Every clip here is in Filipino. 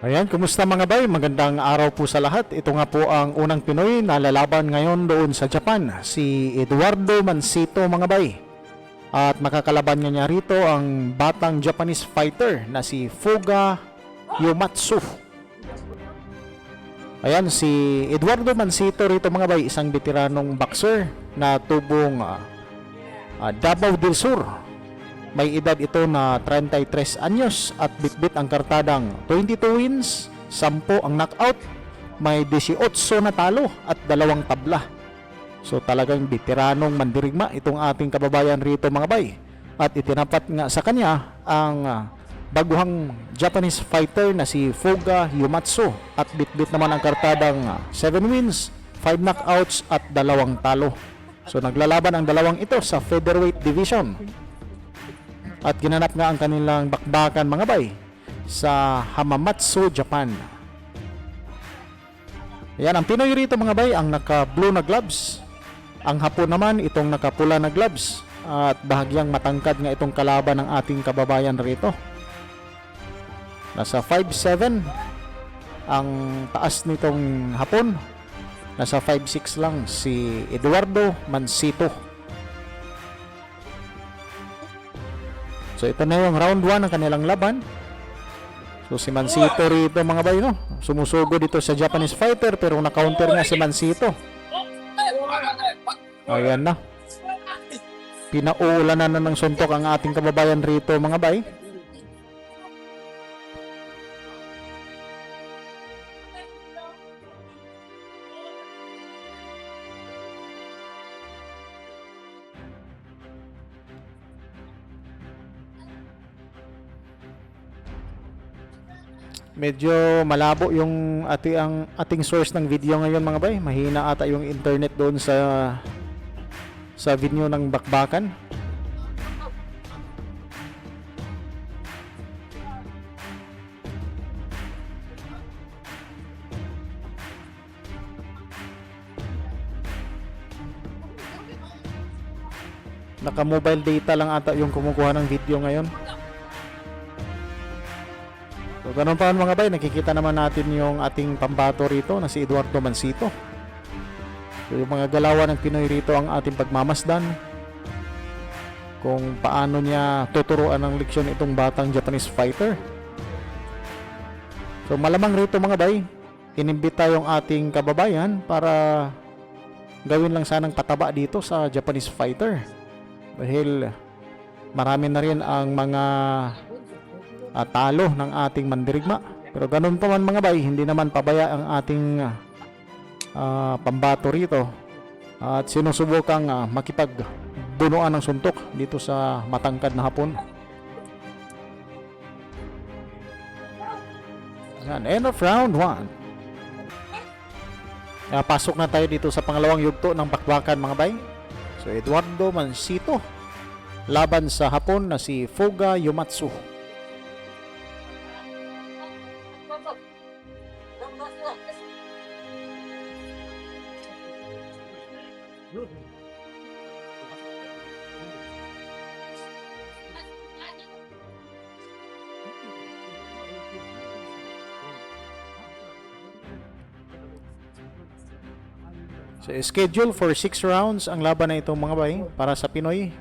Ayan, kumusta mga bay? Magandang araw po sa lahat. Ito nga po ang unang Pinoy na lalaban ngayon doon sa Japan, si Eduardo Mansito mga bay. At makakalaban niya rito ang batang Japanese fighter na si Fuga Yomatsu. Ayan, si Eduardo Mansito rito mga bay, isang veteranong boxer na tubong Davao del Sur. May edad ito na 33 anyos at bitbit ang kartadang 22 wins, 10 ang knockout, may 18 na talo at 2 tabla. So talagang veteranong mandirigma itong ating kababayan rito mga bay. At itinapat nga sa kanya ang baguhang Japanese fighter na si Fuga Yomatsu at bitbit naman ang kartadang 7 wins, 5 knockouts at 2 talo. So naglalaban ang dalawang ito sa featherweight division. At ginanap nga ang kanilang bakbakan mga bay sa Hamamatsu, Japan. Ayan, ang Pinoy rito mga bay ang naka-blue na gloves. Ang Hapon naman itong nakapula na gloves. At bahagyang matangkad nga itong kalaban ng ating kababayan rito. Nasa 5'7" ang taas nitong Hapon. Nasa 5'6" lang si Eduardo Mansito. So ito na yung round 1 ng kanilang laban. So si Mansito rito mga bay, no? Sumusugo dito sa Japanese fighter pero na-counter nga si Mansito. Ayan na. Pinauulanan na ng suntok ang ating kababayan rito mga bay. Medyo malabo yung ating source ng video ngayon mga bay. Mahina ata yung internet doon sa video ng bakbakan. Naka-mobile data lang ata yung kumukuha ng video ngayon. So ganun pa mga bay, nakikita naman natin yung ating pambato rito na si Eduardo Mansito. So yung mga galawan ng Pinoy rito ang ating pagmamasdan kung paano niya tuturuan ng leksyon itong batang Japanese fighter. So malamang rito mga bay, inimbita yung ating kababayan para gawin lang sanang pataba dito sa Japanese fighter. Dahil marami na rin ang mga talo ng ating mandirigma. Pero ganun pa man mga bay, hindi naman pabaya ang ating pambato rito. At sinusubukang makipagbunuan ng suntok dito sa matangkad na Hapon. Yan, end of round 1. Pasok na tayo dito sa pangalawang yugto ng bakbakan mga bay. So Eduardo Mansito laban sa Hapon na si Fuga Yomatsu. So, schedule for 6 rounds ang laban na itong mga bay para sa Pinoy.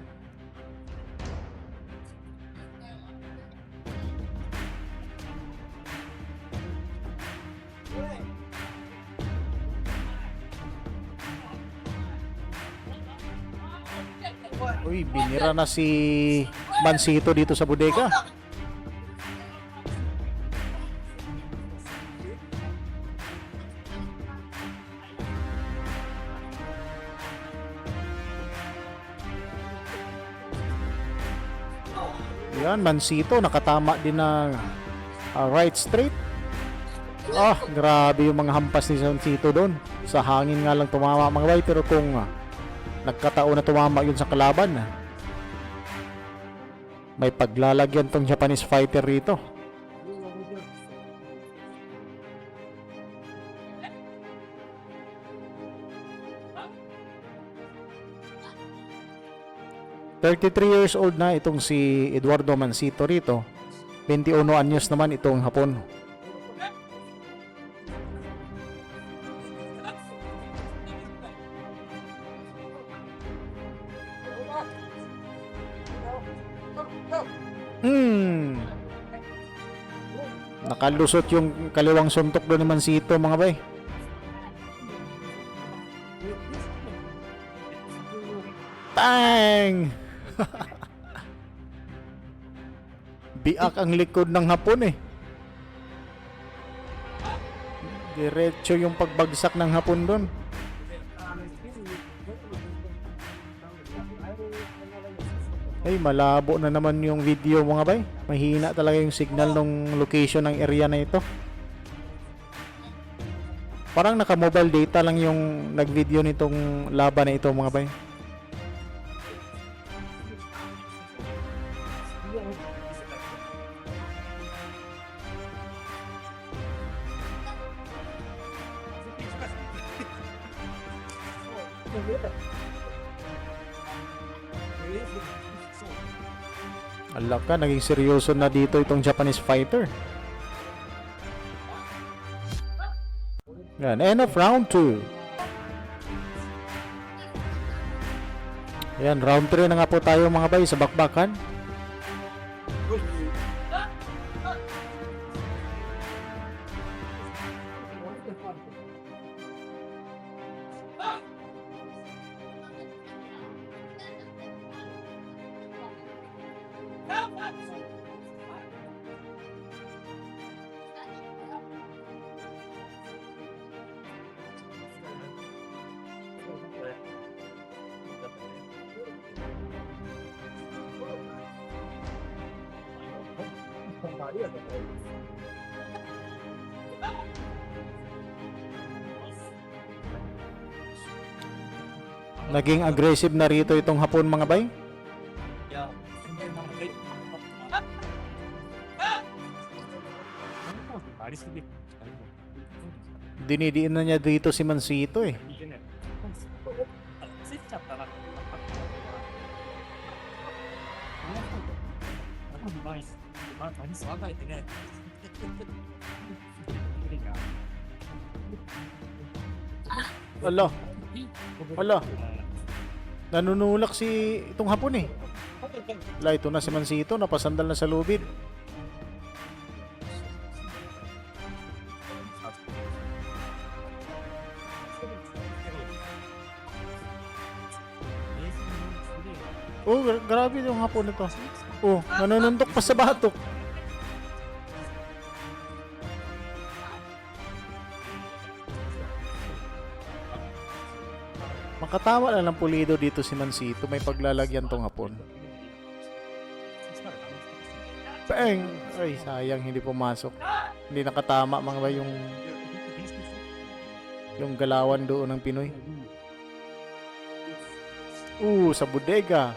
Uy, binira na si Mansito dito sa bodega. Yan, Mansito nakatama din ng right straight. Grabe yung mga hampas ni Mansito doon. Sa hangin nga lang tumama mga bay, pero kung nagkataon na tumama yun sa kalaban, may paglalagyan tong Japanese fighter rito. ...33 years old na itong si Eduardo Mansito rito. 21 anyos naman itong Hapon. Nakalusot yung kaliwang suntok doon ni Mansito mga bay. Tang! Biak ang likod ng Hapon eh. Diretso yung pagbagsak ng Hapon doon. Ay, malabo na naman yung video mga bay. Mahina talaga yung signal ng location ng area na ito. Parang naka-mobile data lang yung nag-video nitong laban na ito mga bay. Ala ka, naging seryoso na dito itong Japanese fighter. Yan, end of round 2. Yan, round 3 na nga po tayo mga bay sa bakbakan. Naging aggressive na rito itong Hapon mga bay. Dinidiin na niya dito si Mansito eh. Ala. Ala. Nanunulak si itong Hapon eh. Wala, ito na si Mansito, napasandal na sa lubid. Oh, grabe yung Hapon nito. Oh, nanununtok pa sa batok. Makatama na ng pulido dito si Mansito. May paglalagyan tong Hapon. Bang! Ay, sayang hindi pumasok. Hindi nakatama mga ba yung galawan doon ng Pinoy. Sa bodega.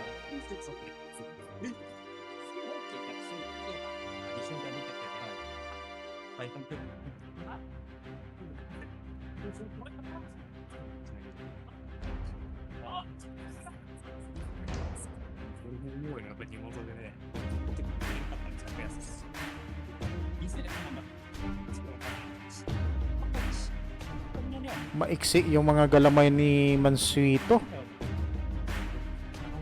Maiksi yung mga galamay ni Mansito.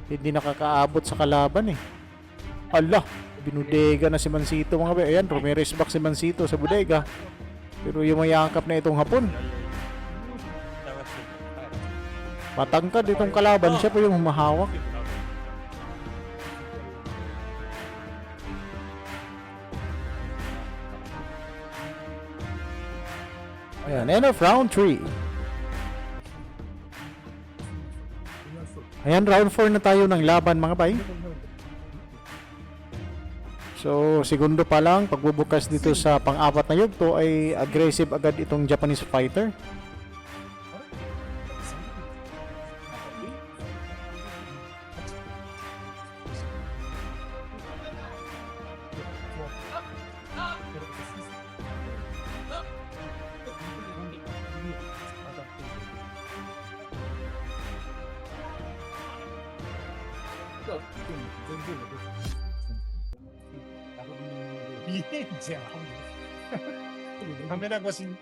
Hindi nakakaabot sa kalaban eh. Ala, binudega na si Mansito mga bay. Ayan, Ramirez back si Mansito sa bodega. Pero yung mayakap na itong Hapon. Matangkad itong kalaban, siya po yung humahawak. Ayan, end of round 3. Ayan, round 4 na tayo ng laban mga bay. So, segundo pa lang, pagbubukas dito sa pang-apat na yugto ay aggressive agad itong Japanese fighter. 카메라 거신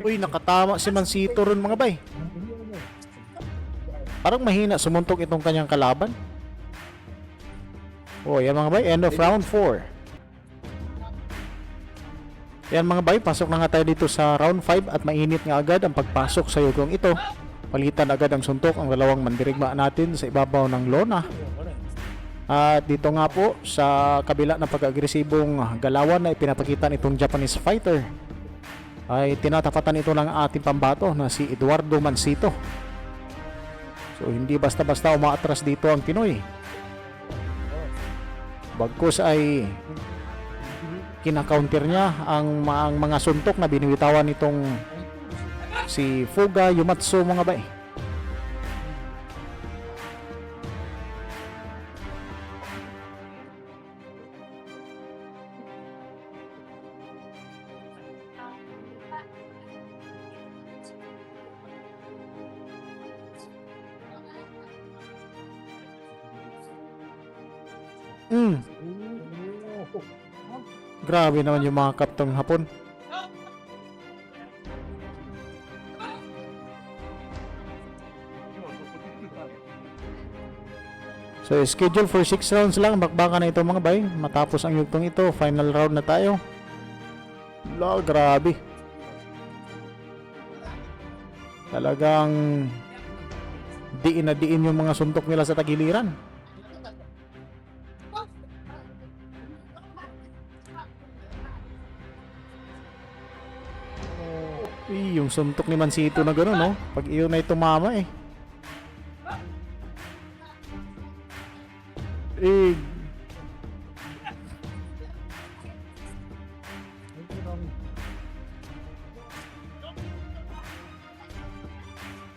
Uy, nakatama si Mansito ron mga bay. Parang mahina sumuntok itong kanyang kalaban. Oh, yan mga bay, end of round 4. Yan mga bay, pasok na nga tayo dito sa round 5 at mainit nga agad ang pagpasok sa yugong ito. Palitan agad ang suntok ang dalawang mandirigma natin sa ibabaw ng lona. At dito nga po sa kabila ng pag-agresibong galawan na ipinapakita nitong Japanese fighter, ay tinatapatan ito ng ating pambato na si Eduardo Mansito. So hindi basta-basta umaatras dito ang Pinoy. Bagkus ay kina-counter niya ang mga suntok na binibitawan nitong si Fuga Yumatsu mga bay. Grabe naman yung mga kaptong Hapon. So schedule for 6 rounds lang. Bakbakan na ito mga bay. Matapos ang yugtong ito, final round na tayo. La, grabe. Talagang diin na diin yung mga suntok nila sa tagiliran. Yung suntok ni Mansito na gano'n, no? Pag iyon na tumama eh.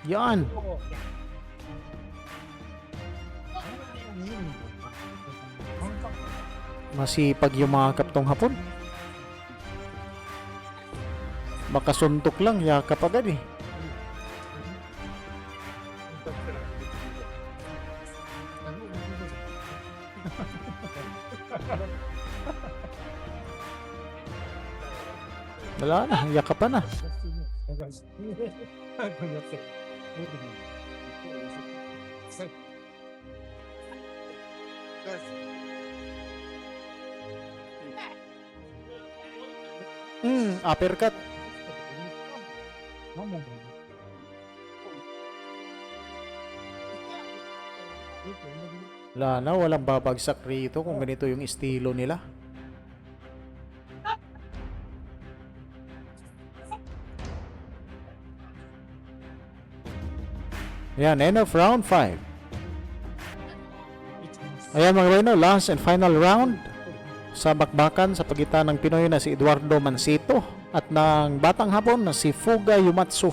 Yan. Masipag yung mga kaptong Hapon. Makasuntok lang, yakap agad eh. Wala na, yakapan na. Uppercut. Wala na, walang babagsak rito kung ganito yung estilo nila. Yan, end of round 5. Ayan mga bay, no, last and final round sa bakbakan sa pagitan ng Pinoy na si Eduardo Mansito at ng batang Hapon na si Fuga Yumatsu.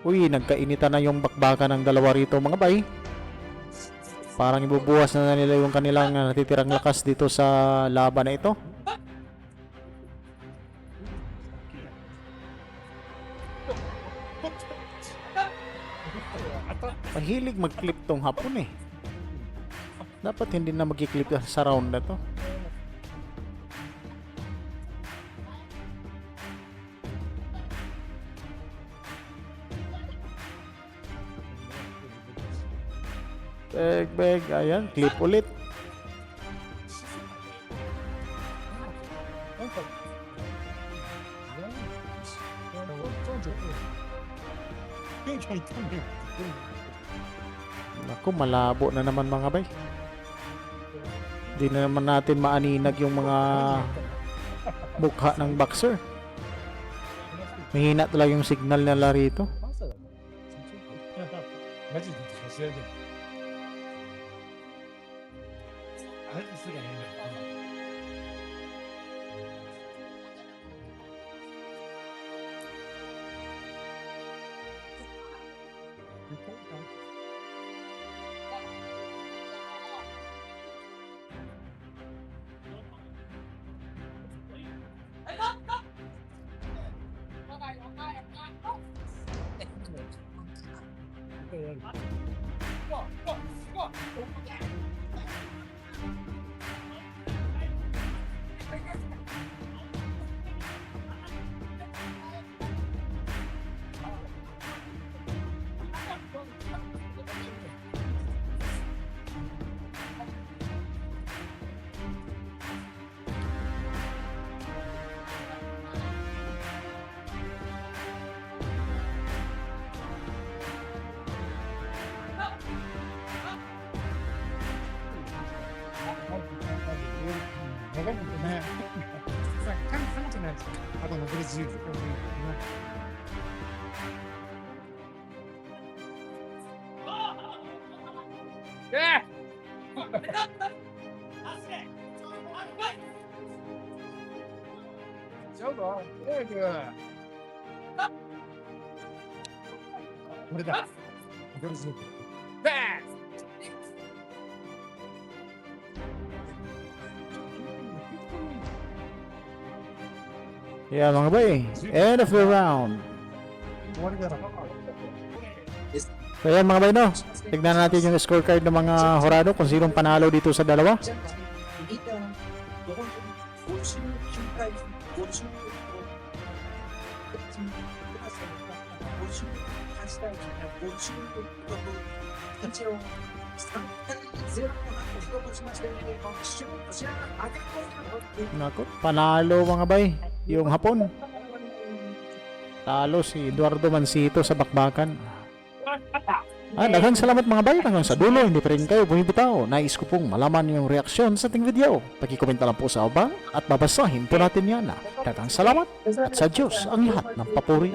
Uy, nagkainitan na yung bakbakan ng dalawa rito mga bay. Parang ibubuwas na nila yung kanilang natitirang lakas dito sa laban na ito. Mahilig mag-clip tong Hapon eh. Dapat hindi na mag-clip sa round na to. Beg, ayan, clip ulit. Naku, malabo na naman mga bay. Hindi na naman natin maaninag yung mga mukha ng boxer. Mahina talaga yung signal nila rito. Yeah mga bay, end of the round. So yan mga bay, no, tignan natin yung scorecard ng mga horado kung sinong panalo dito sa dalawa. Naku, panalo mga bay yung Hapon. Talo si Eduardo Mansito sa bakbakan. Daghang salamat mga bay. Hanggang sa dulo, hindi pa rin kayo bumibitaw. Nais ko pong malaman yung reaksyon sa ating video. Pag-komenta lang po sa baba at babasahin po natin yan. Daghang salamat at sa Diyos ang lahat ng papuri.